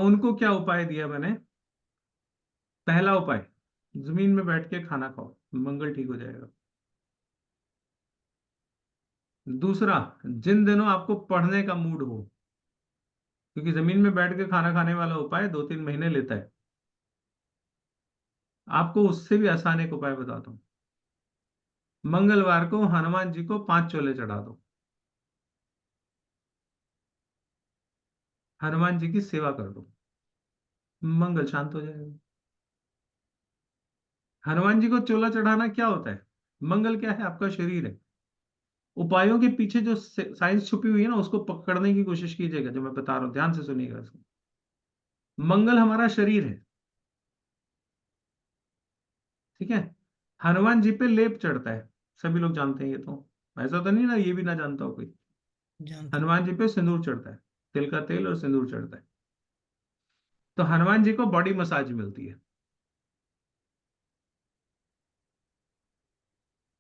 तो उनको क्या उपाय दिया मैंने? पहला उपाय, जमीन में बैठ के खाना खाओ, मंगल ठीक हो जाएगा। दूसरा, जिन दिनों आपको पढ़ने का मूड हो, क्योंकि जमीन में बैठ के खाना खाने वाला उपाय 2-3 महीने लेता है, आपको उससे भी आसान एक उपाय बताता हूँ। मंगलवार को हनुमान जी को 5 चोले चढ़ा दो, हनुमान जी की सेवा कर दो, मंगल शांत हो जाएगा। हनुमान जी को चोला चढ़ाना क्या होता है? मंगल क्या है? आपका शरीर है। उपायों के पीछे जो साइंस छुपी हुई है ना, उसको पकड़ने की कोशिश कीजिएगा, जो मैं बता रहा हूं ध्यान से सुनिएगा इसको। मंगल हमारा शरीर है, ठीक है। हनुमान जी पे लेप चढ़ता है, सभी लोग जानते हैं ये तो, ऐसा तो नहीं ना ये भी ना जानता हो कोई। जानता हूँ। हनुमान जी पे सिंदूर चढ़ता है, तिल का तेल और सिंदूर चढ़ता है। तो हनुमान जी को बॉडी मसाज मिलती है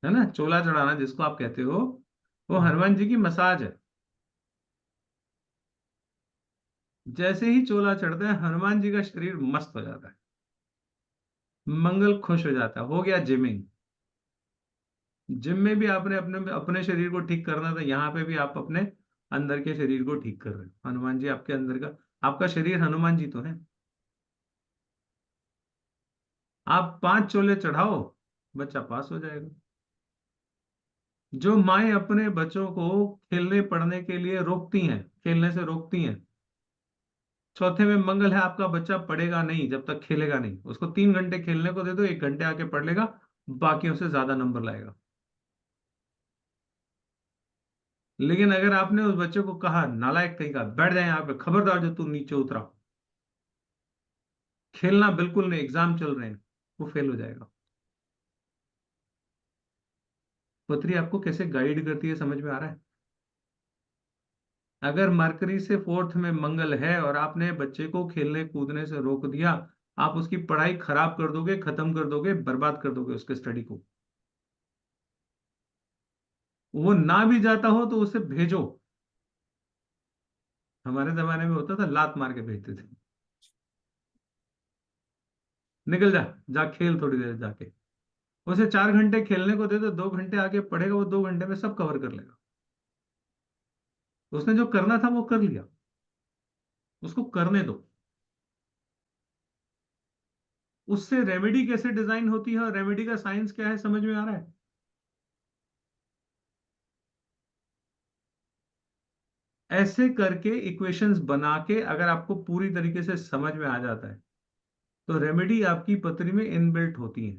ना। चोला चढ़ाना जिसको आप कहते हो, वो हनुमान जी की मसाज है। जैसे ही चोला चढ़ता है, हनुमान जी का शरीर मस्त हो जाता है, मंगल खुश हो जाता है। हो गया जिमिंग। जिम में भी आपने अपने अपने शरीर को ठीक करना था, यहाँ पे भी आप अपने अंदर के शरीर को ठीक कर रहे हो। हनुमान जी आपके अंदर का, आपका शरीर हनुमान जी तो है। आप 5 चोले चढ़ाओ, बच्चा पास हो जाएगा। जो माएं अपने बच्चों को खेलने पढ़ने के लिए रोकती हैं, खेलने से रोकती हैं, चौथे में मंगल है, आपका बच्चा पढ़ेगा नहीं जब तक खेलेगा नहीं। उसको 3 घंटे खेलने को दे दो, 1 घंटे आके पढ़ लेगा, बाकियों से ज्यादा नंबर लाएगा। लेकिन अगर आपने उस बच्चे को कहा, नालायक कहीं का, बैठ जाए यहाँ पे, खबरदार जो तू नीचे उतरा, खेलना बिल्कुल नहीं, एग्जाम चल रहे हैं, वो फेल हो जाएगा। पत्री आपको कैसे गाइड करती है, समझ में आ रहा है? अगर मरकरी से 4th में मंगल है और आपने बच्चे को खेलने कूदने से रोक दिया, आप उसकी पढ़ाई खराब कर दोगे, खत्म कर दोगे, बर्बाद कर दोगे उसके स्टडी को। वो ना भी जाता हो तो उसे भेजो। हमारे जमाने में होता था, लात मार के भेजते थे, निकल जा, जा खेल थोड़ी देर जाके। उसे 4 घंटे खेलने को दे दो, 2 घंटे आके पढ़ेगा, वो 2 घंटे में सब कवर कर लेगा। उसने जो करना था वो कर लिया, उसको करने दो। उससे रेमेडी कैसे डिजाइन होती है और रेमेडी का साइंस क्या है, समझ में आ रहा है? ऐसे करके इक्वेशंस बना के अगर आपको पूरी तरीके से समझ में आ जाता है, तो रेमेडी आपकी पत्री में इनबिल्ट होती है।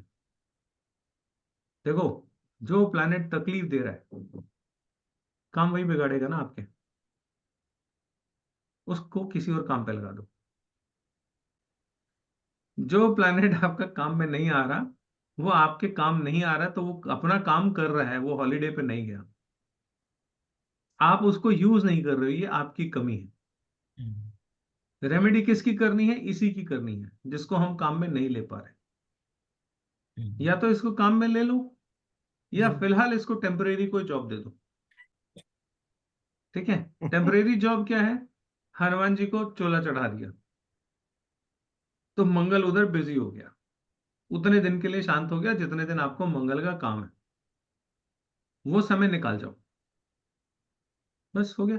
देखो, जो प्लैनेट तकलीफ दे रहा है, काम वही बिगाड़ेगा ना आपके, उसको किसी और काम पे लगा दो। जो प्लैनेट आपका काम में नहीं आ रहा, वो आपके काम नहीं आ रहा, तो वो अपना काम कर रहा है, वो हॉलीडे पे नहीं गया, आप उसको यूज नहीं कर रहे हो, ये आपकी कमी है। रेमेडी किसकी करनी है? इसी की करनी है, जिसको हम काम में नहीं ले पा रहे। या तो इसको काम में ले लो, या फिलहाल इसको टेम्परेरी कोई जॉब दे दो, ठीक है। टेम्परेरी जॉब क्या है? हनुमान जी को चोला चढ़ा दिया, तो मंगल उधर बिजी हो गया, उतने दिन के लिए शांत हो गया जितने दिन आपको मंगल का काम है, वो समय निकाल जाओ, बस हो गया।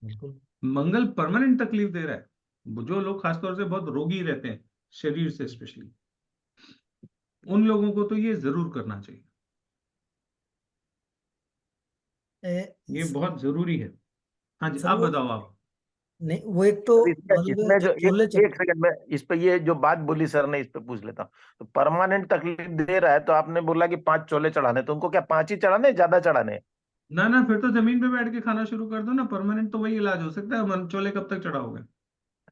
बिल्कुल। मंगल परमानेंट तकलीफ दे रहा है, जो लोग खासतौर से बहुत रोगी रहते हैं, शरीर से स्पेशली, उन लोगों को तो ये जरूर करना चाहिए, ये बहुत जरूरी है। हाँ जी, सर आप वो, बताओ आप। नहीं वो एक तो सर इसमें मतलब इसमें जो जो चूल्हे एक सेकंड में इस पे ये जो बात बोली सर ने, इस पे पूछ लेता हूँ। तो परमानेंट तकलीफ दे रहा है, तो आपने बोला कि 5 चोले चढ़ाने, तो उनको क्या 5 ही चढ़ाने, ज्यादा चढ़ाने? ना ना, फिर तो जमीन पे बैठ के खाना शुरू कर दो ना, परमानेंट तो वही इलाज हो सकता है, मन चोले कब तक चढ़ाओगे?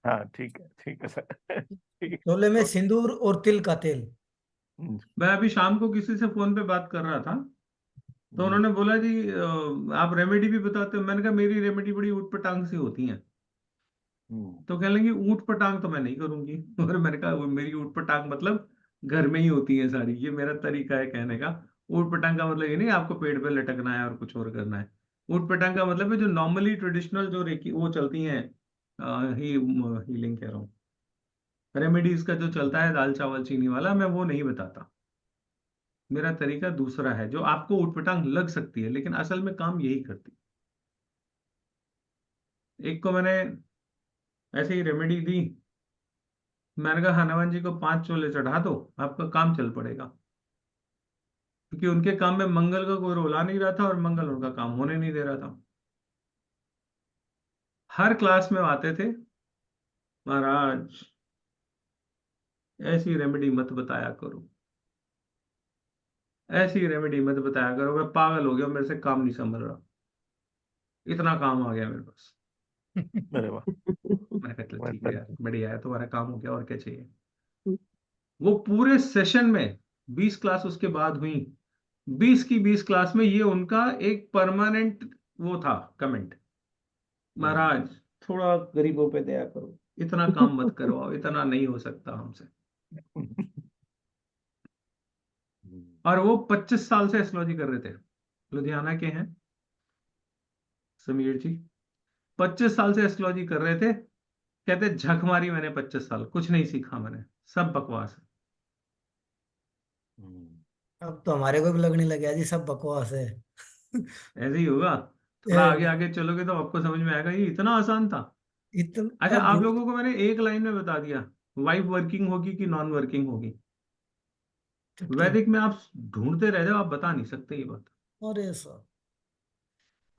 हाँ ठीक है सर। ठीक चूल्हे में है। सिंदूर और तिल का तेल। मैं अभी शाम को किसी से फोन पे बात कर रहा था, तो उन्होंने बोला जी आप रेमेडी भी बताते हो। मैंने कहा मेरी रेमेडी बड़ी ऊट पटांग सी होती हैं। तो कहने लगी ऊट पटांग तो मैं नहीं करूंगी। और मैंने कहा वो मेरी ऊट पटांग मतलब घर में ही होती है सारी, ये मेरा तरीका है कहने का। ऊट पटांग का मतलब ये नहीं आपको पेड़ पे लटकना है और कुछ और करना है। ऊट पटांग का मतलब है जो नॉर्मली ट्रेडिशनल जो रेकी वो चलती हैं, हीलिंग कह रहा हूँ, रेमेडीज का जो चलता है दाल चावल चीनी वाला, मैं वो नहीं बताता। मेरा तरीका दूसरा है जो आपको उटपटांग लग सकती है लेकिन असल में काम यही करती है। एक को मैंने ऐसे ही रेमेडी दी, मैंने कहा हनुमान जी को 5 चोले चढ़ा दो, आपका काम चल पड़ेगा। क्योंकि उनके काम में मंगल का कोई रोल आ नहीं रहा था और मंगल उनका काम होने नहीं दे रहा था। हर क्लास में आते थे, महाराज ऐसी रेमेडी मत बताया करो, ऐसी रेमेडी मत बताया करो, मैं पागल हो गया, मेरे से काम नहीं संभल रहा, इतना काम आ गया मेरे पास। अरे वाह। मैंने कहा चल ठीक है यार, मतलब बढ़िया है, तुम्हारा काम हो गया, और क्या चाहिए। वो पूरे सेशन में 20 क्लास उसके बाद हुई, 20 की 20 क्लास में ये उनका एक परमानेंट वो था कमेंट, महाराज थोड़ा गरीबों पे दया करो, इतना काम मत करवाओ, इतना नहीं हो सकता हमसे। और वो 25 साल से एस्ट्रोलॉजी कर रहे थे, लुधियाना के हैं समीर जी, 25 साल से एस्ट्रोलॉजी कर रहे थे। कहते झक मारी मैंने 25 साल, कुछ नहीं सीखा मैंने, सब बकवास है। अब तो हमारे को भी लगने लगे जी सब बकवास है। ऐसे ही होगा, थोड़ा आगे ए, आगे चलोगे तो आपको समझ में आएगा ये इतना आसान था। इतना अच्छा, अब आप लोगों को मैंने एक लाइन में बता दिया, वाइफ वर्किंग होगी कि नॉन वर्किंग होगी। चुटकी वैदिक में आप ढूंढते रह जाओ, आप बता नहीं सकते ये बात। अरे सर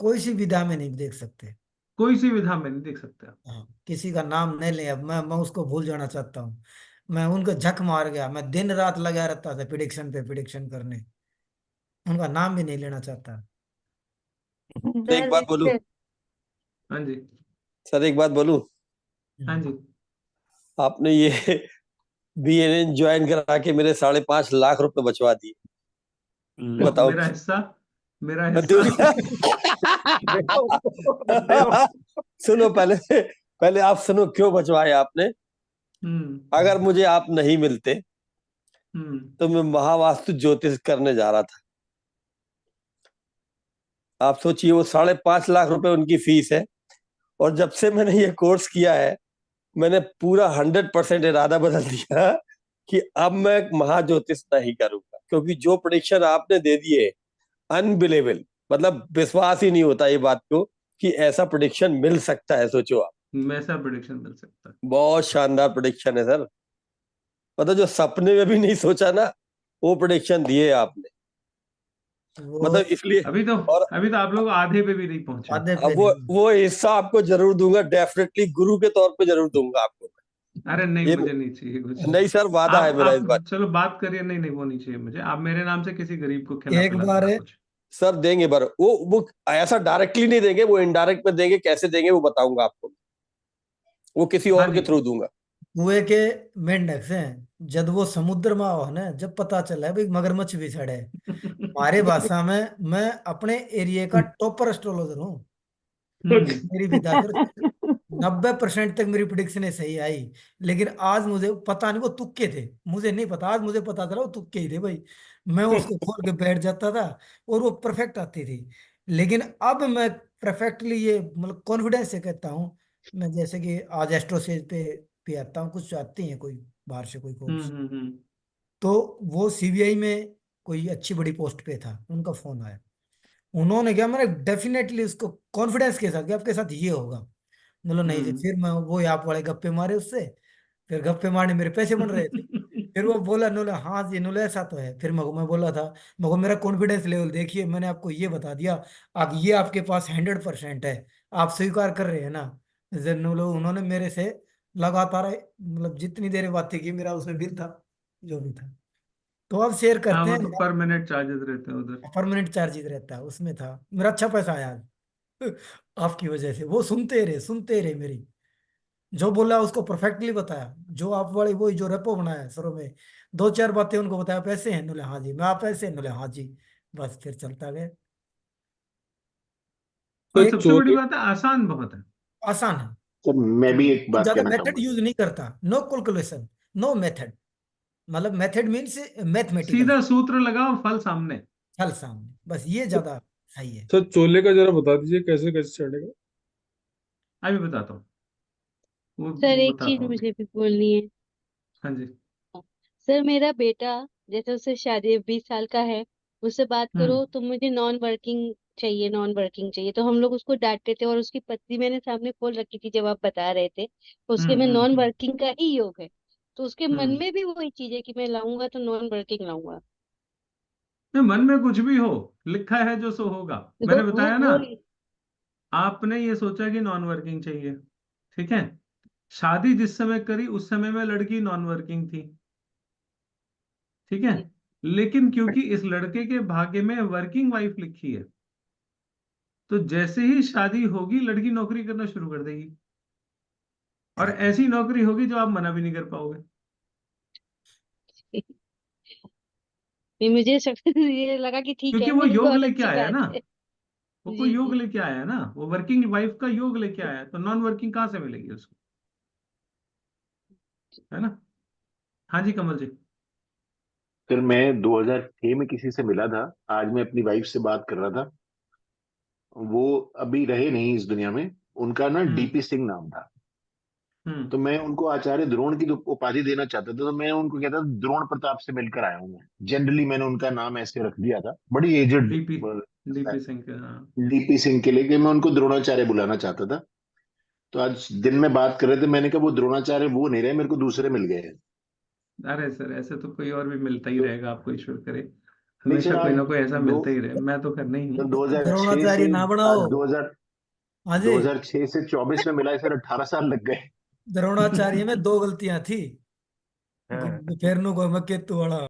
कोई सी विधा में नहीं देख सकते। कोई सी विधा में नहीं देख सकते आप। हाँ किसी का नाम नहीं ले, अब मैं उसको भूल जाना चाहता हूँ। मैं उनको झक मार गया, मैं दिन रात लगा रहता था प्रिडिक्शन पे प्रिडिक्शन करने, उनका नाम भी नहीं लेना चाहता। सर एक बात बोलूं? वैसे हाँ जी। सर एक बात बोलूं? हाँ जी। आपने ये बीएनएन ज्वाइन करा के मेरे 5.5 लाख रुपए बचवा दिए। बताओ। मेरा हिस्सा, मेरा हिस्सा। दूसरा देखो सुनो, पहले पहले आप सुनो क्यों बचवाए आपने। हम्म। अगर मुझे आप नहीं मिलते हम्म। तो मैं महावास्तु ज्योतिष करने जा रहा था। आप सोचिए, वो 5.5 लाख रुपए उनकी फीस है, और जब से मैंने ये कोर्स किया है मैंने पूरा 100% इरादा बदल दिया कि अब मैं महाज्योतिष नहीं करूंगा, क्योंकि जो प्रेडिक्शन आपने दे दिए अनबिलेबल, मतलब विश्वास ही नहीं होता ये बात को कि ऐसा प्रेडिक्शन मिल सकता है। सोचो आप, वैसा प्रिडिक्शन मिल सकता है। बहुत शानदार प्रेडिक्शन है सर। मतलब जो सपने में भी नहीं सोचा ना, वो प्रेडिक्शन दिए आपने। वो मतलब इसलिए, अभी तो, और अभी तो आप लोग आधे पे भी नहीं पहुंचे। आधे अब पे नहीं। वो हिस्सा आपको जरूर दूंगा, डेफिनेटली गुरु के तौर पे जरूर दूंगा आपको। अरे नहीं, ये मुझे नहीं चाहिए कुछ। नहीं सर, वादा है मेरा इस आप बात। चलो बात करिए, नहीं नहीं वो नहीं चाहिए मुझे, आप मेरे नाम से किसी गरीब को खिला एक पिला बार देना कुछ। सर देंगे, पर वो ऐसा डायरेक्टली नहीं देंगे, वो इनडायरेक्ट में देंगे। कैसे देंगे वो बताऊंगा आपको, वो किसी हाँ और जी। के थ्रू दूंगा। कुएं के मेंढक से जब वो समुद्र में हो ना, जब पता चला है भाई मगरमच्छ भी सड़े। हमारे भाषा में मैं अपने एरिया का टॉपर एस्ट्रोलॉजर हूँ। हम्म। मेरी विदा फिर 90% तक मेरी प्रिडिक्शन सही आई। लेकिन आज मुझे पता नहीं, वो तुक्के थे, मुझे नहीं पता, आज मुझे पता चला वो तुक्के ही थे भाई। मैं उसको खोल के बैठ जाता था और वो परफेक्ट आती थी। लेकिन अब मैं परफेक्टली ये मतलब कॉन्फिडेंस से कहता हूँ। मैं जैसे कि आज एस्ट्रो सेज पे आता हूँ, कुछ आती हैं कोई बाहर से कोई कोर्स, हम्म। तो वो सीबीआई में कोई अच्छी बड़ी पोस्ट पे था, उनका फोन आया। उन्होंने क्या, मैंने डेफिनेटली उसको कॉन्फिडेंस के साथ कि आपके साथ ये होगा, मतलब नहीं थे। फिर मैं वो आप वाले गप्पे मारे उससे, फिर गप्पे मारने मेरे पैसे बन रहे थे। फिर वो बोला नोले हाँ जी नोले ऐसा तो है। फिर मैं बोला था, मगर मेरा कॉन्फिडेंस लेवल देखिए, मैंने आपको ये बता दिया, अब ये आपके पास 100% है, आप स्वीकार कर रहे हैं ना। नोलो उन्होंने मेरे से लगातार मतलब जितनी देर बातें की, मेरा उसमें बिल था जो भी था। तो अब शेयर हाँ, करते वो हैं। तो पर मिनट चार्जेस रहते हैं उधर। परमानेंट चार्जेस रहता है उसमें, था मेरा अच्छा पैसा आया आज। आपकी वजह से वो सुनते रहे मेरी, जो बोला उसको परफेक्टली बताया, जो आप वाली वही जो रेपो बनाया है सरों में, दो चार बातें उनको बताया, पैसे हैं बोले हाँ जी, मैं आप पैसे हैं बोले हाँ जी, बस फिर चलता गया। और एक सबसे बड़ी बात है, आसान बहुत है। आसान है, तो मैं भी एक बात ज्यादा कहना मेथड चाहूंगा यूज सर। नहीं करता, नो कैलकुलेशन, नो मेथड, मतलब मेथड मीन्स मैथमेटिकल, सीधा सूत्र लगाओ, फल सामने। हल सामने, बस ये ज्यादा सही है। सर चोले का जरा बता दीजिए कैसे कैसे चढ़ेगा। अभी बताता हूँ। सर वो एक बता चीज पाओगे? मुझे भी बोलनी है। हाँ जी। सर मेरा बेटा, जैसे उससे शादी 20 साल का है, उससे बात हम्म करो तो मुझे नॉन वर्किंग चाहिए, नॉन वर्किंग चाहिए, तो हम लोग उसको डांटते थे, और उसकी पत्नी मैंने सामने खोल रखी थी जब आप बता रहे थे, उसके में नॉन हम्म। वर्किंग का ही योग है। तो उसके मन हम्म। में भी वही चीज है कि मैं लाऊंगा तो नॉन वर्किंग लाऊंगा। नहीं, मन में कुछ भी हो, लिखा है जो सो होगा। तो मैंने वो बताया ना, वो आपने ये सोचा कि नॉन वर्किंग चाहिए, ठीक है। शादी जिस समय करी उस समय में लड़की नॉन वर्किंग थी, ठीक है। लेकिन क्योंकि इस लड़के के भाग्य में वर्किंग वाइफ लिखी है, तो जैसे ही शादी होगी लड़की नौकरी करना शुरू कर देगी, और ऐसी नौकरी होगी जो आप मना भी नहीं कर पाओगे। ये मुझे ये लगा कि ठीक क्योंकि है, वो योग बहुत लेके अच्छी आया है ना, बात है। वो कोई जी योग जी। लेके आया है ना, वो वर्किंग वाइफ का योग लेके आया है, तो नॉन वर्किंग कहाँ से मिलेगी उसको, है ना। हाँ जी कमल जी। फिर मैं 2006 में किसी से मिला था, आज मैं अपनी वाइफ से बात कर रहा था। वो अभी रहे नहीं इस दुनिया में। उनका ना हम्म। डीपी सिंह नाम था। हम्म। तो मैं उनको आचार्य द्रोण की उपाधि देना चाहता था, तो मैं उनको कहता था द्रोण प्रताप से मिलकर आया हूँ मैं। जनरली मैंने उनका नाम ऐसे रख दिया था, बड़ी एजड डीपी डीपी सिंह के, हाँ। डीपी सिंह के लिए, कि मैं उनको द्रोणाचार्य बुलाना चाहता था। तो आज दिन में बात कर रहे थे, मैंने कहा वो द्रोणाचार्य वो नहीं रहे, मेरे को दूसरे मिल गए हैं। अरे सर, ऐसे तो कोई और भी मिलता ही तो रहेगा, आपको ईश्वर करे, नहीं सर, हमेशा कोई आज ना कोई ऐसा दो मिलता ही रहे, मैं तो करना ही तो हूँ। 2006 द्रोणाचार्य से ना आज बनाओ। 2000 हाँ जी। 2006 से 24 में मिला है सर, 18 साल लग गए। द्रोणाचार्य में 2 गलतियां थी। हाँ। फेरनु को मैं केतु वाला